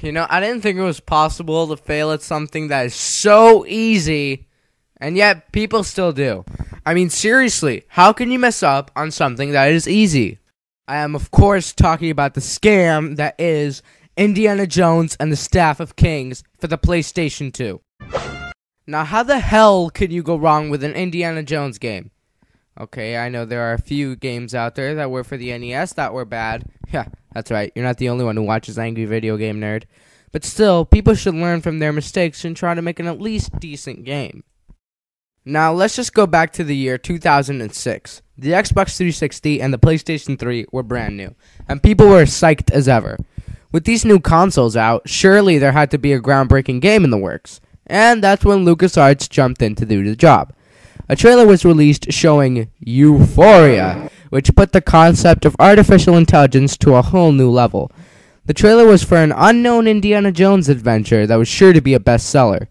You know, I didn't think it was possible to fail at something that is so easy, and yet people still do. I mean, seriously, how can you mess up on something that is easy? I am, of course, talking about the scam that is Indiana Jones and the Staff of Kings for the PlayStation 2. Now, how the hell could you go wrong with an Indiana Jones game? Okay, I know there are a few games out there that were for the NES that were bad. Yeah, that's right. You're not the only one who watches Angry Video Game Nerd. But still, people should learn from their mistakes and try to make an at least decent game. Now, let's just go back to the year 2006. The Xbox 360 and the PlayStation 3 were brand new, and people were psyched as ever. With these new consoles out, surely there had to be a groundbreaking game in the works, and that's when LucasArts jumped in to do the job. A trailer was released showing Euphoria, which put the concept of artificial intelligence to a whole new level. The trailer was for an unknown Indiana Jones adventure that was sure to be a bestseller.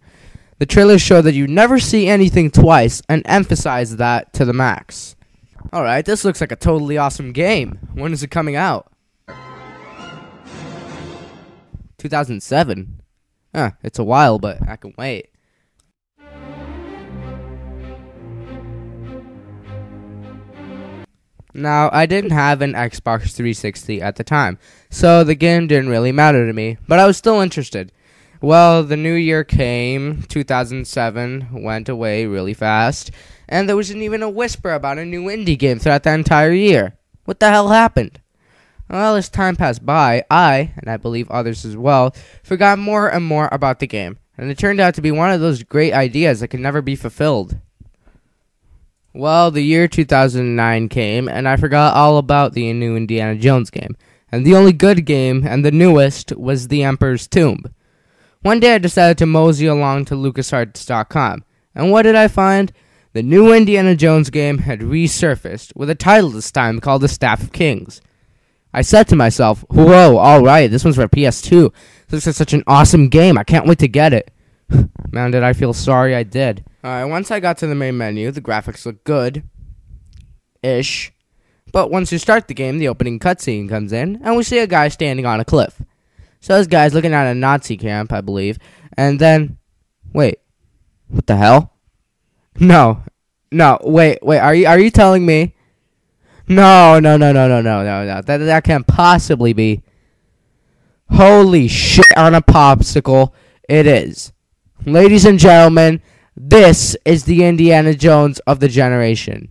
The trailer showed that you never see anything twice and emphasized that to the max. Alright, this looks like a totally awesome game. When is it coming out? 2007? It's a while, but I can wait. Now, I didn't have an Xbox 360 at the time, so the game didn't really matter to me, but I was still interested. Well, the new year came, 2007 went away really fast, and there wasn't even a whisper about a new indie game throughout the entire year. What the hell happened? Well, as time passed by, I, and I believe others as well, forgot more and more about the game, and it turned out to be one of those great ideas that can never be fulfilled. Well, the year 2009 came, and I forgot all about the new Indiana Jones game, and the only good game, and the newest, was The Emperor's Tomb. One day I decided to mosey along to LucasArts.com, and what did I find? The new Indiana Jones game had resurfaced, with a title this time called The Staff of Kings. I said to myself, whoa, alright, this one's for PS2. This is such an awesome game, I can't wait to get it. Man, did I feel sorry I did. Alright, once I got to the main menu, the graphics look good-ish. But once you start the game, the opening cutscene comes in, and we see a guy standing on a cliff. So this guy's looking at a Nazi camp, I believe, and then... Wait, what the hell? No, wait, are you telling me? No, that can't possibly be. Holy shit on a popsicle, it is. Ladies and gentlemen, this is the Indiana Jones of the generation.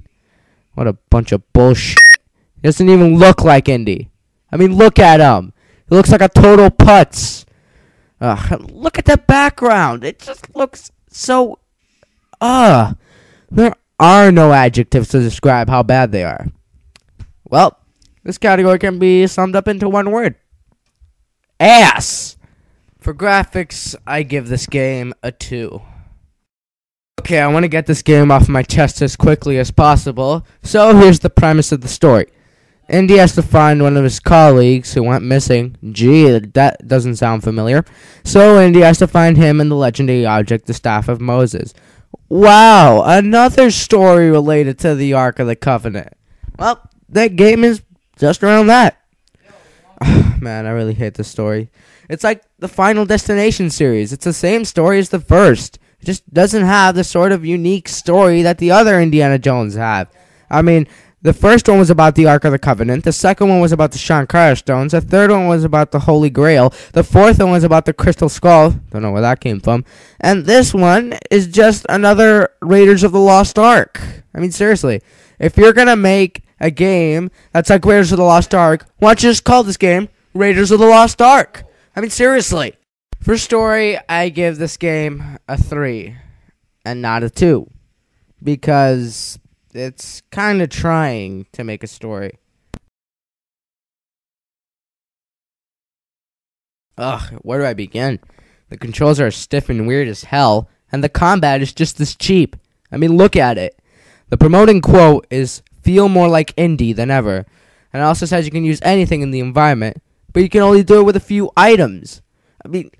What a bunch of bullshit. He doesn't even look like Indy. I mean, look at him. He looks like a total putz. Look at the background. It just looks so... There are no adjectives to describe how bad they are. Well, this category can be summed up into one word. Ass! For graphics, I give this game a 2. Okay, I want to get this game off my chest as quickly as possible, so here's the premise of the story. Indy has to find one of his colleagues who went missing. Gee, that doesn't sound familiar. So Indy has to find him and the legendary object, the Staff of Moses. Wow, another story related to the Ark of the Covenant. Well, that game is just around that. Man, I really hate this story. It's like the Final Destination series. It's the same story as the first. It just doesn't have the sort of unique story that the other Indiana Jones have. I mean, the first one was about the Ark of the Covenant. The second one was about the Shankara Stones. The third one was about the Holy Grail. The fourth one was about the Crystal Skull. Don't know where that came from. And this one is just another Raiders of the Lost Ark. I mean, seriously. If you're going to make a game that's like Raiders of the Lost Ark, why don't you just call this game Raiders of the Lost Ark? I mean, seriously. For story, I give this game a 3 and not a 2. Because it's kind of trying to make a story. Where do I begin? The controls are stiff and weird as hell, and the combat is just as cheap. I mean, look at it. The promoting quote is, feel more like Indy than ever. And it also says you can use anything in the environment, but you can only do it with a few items. I mean,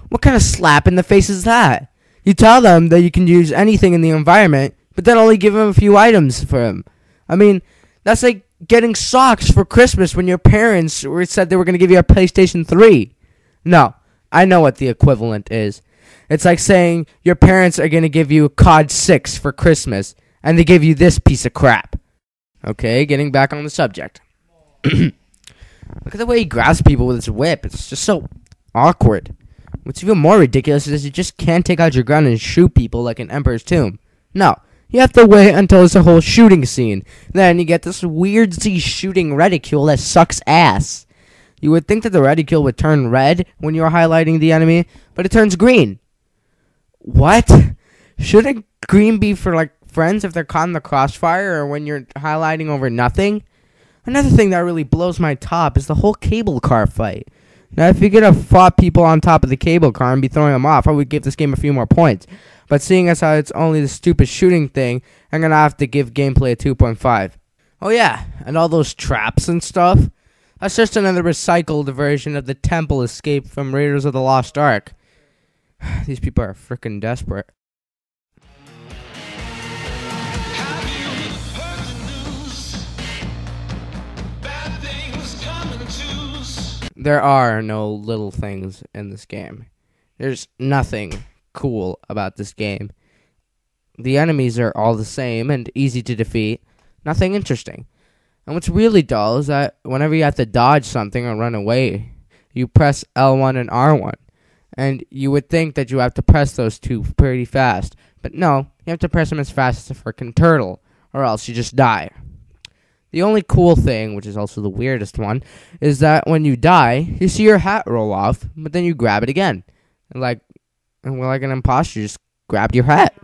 what kind of slap in the face is that? You tell them that you can use anything in the environment, but then only give them a few items for them. I mean, that's like getting socks for Christmas when your parents said they were going to give you a PlayStation 3. No, I know what the equivalent is. It's like saying your parents are going to give you COD 6 for Christmas, and they give you this piece of crap. Okay, getting back on the subject. Look at the way he grabs people with his whip. It's just so awkward. What's even more ridiculous is you just can't take out your gun and shoot people like in Emperor's Tomb. No, you have to wait until it's a whole shooting scene. Then you get this weird shooting reticule that sucks ass. You would think that the reticule would turn red when you're highlighting the enemy, but it turns green. What? Shouldn't green be for, like, friends if they're caught in the crossfire or when you're highlighting over nothing? Another thing that really blows my top is the whole cable car fight. Now, if you could have fought people on top of the cable car and be throwing them off, I would give this game a few more points. But seeing as how it's only the stupid shooting thing, I'm going to have to give gameplay a 2.5. Oh yeah, and all those traps and stuff? That's just another recycled version of the temple escape from Raiders of the Lost Ark. These people are freaking desperate. There are no little things in this game. There's nothing cool about this game. The enemies are all the same and easy to defeat. Nothing interesting. And what's really dull is that whenever you have to dodge something or run away, you press L1 and R1. And you would think that you have to press those two pretty fast. But no, you have to press them as fast as a frickin' turtle, or else you just die. The only cool thing, which is also the weirdest one, is that when you die, you see your hat roll off, but then you grab it again. And like an imposter, you just grabbed your hat.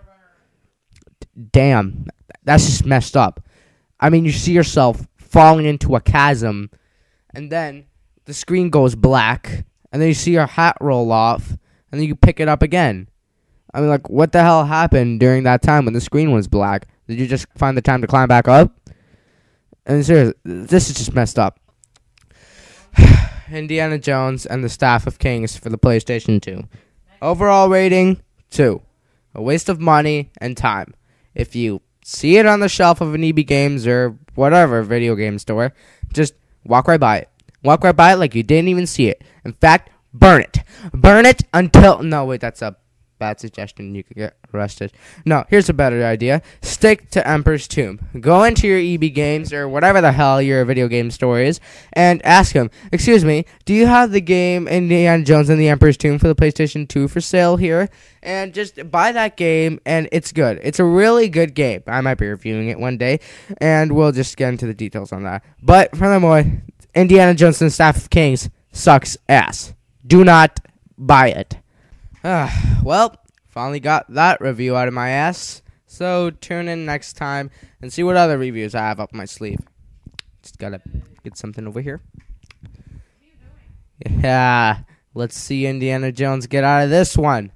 Damn, that's just messed up. I mean, you see yourself falling into a chasm, and then the screen goes black, and then you see your hat roll off, and then you pick it up again. I mean, like, what the hell happened during that time when the screen was black? Did you just find the time to climb back up? And seriously, this is just messed up. Indiana Jones and the Staff of Kings for the PlayStation 2. Overall rating, 2. A waste of money and time. If you see it on the shelf of an EB Games or whatever video game store, just walk right by it. Walk right by it like you didn't even see it. In fact, burn it. Burn it until... No, wait, that's a bad suggestion. You could get arrested. No, here's a better idea. Stick to Emperor's Tomb. Go into your EB Games or whatever the hell your video game store is and ask them, excuse me, do you have the game Indiana Jones and the Emperor's Tomb for the PlayStation 2 for sale here? And just buy that game, and it's good. It's a really good game. I might be reviewing it one day, and we'll just get into the details on that. But furthermore, Indiana Jones and the Staff of Kings sucks ass. Do not buy it. Well, finally got that review out of my ass. So tune in next time and see what other reviews I have up my sleeve. Just gotta get something over here. Yeah, let's see Indiana Jones get out of this one.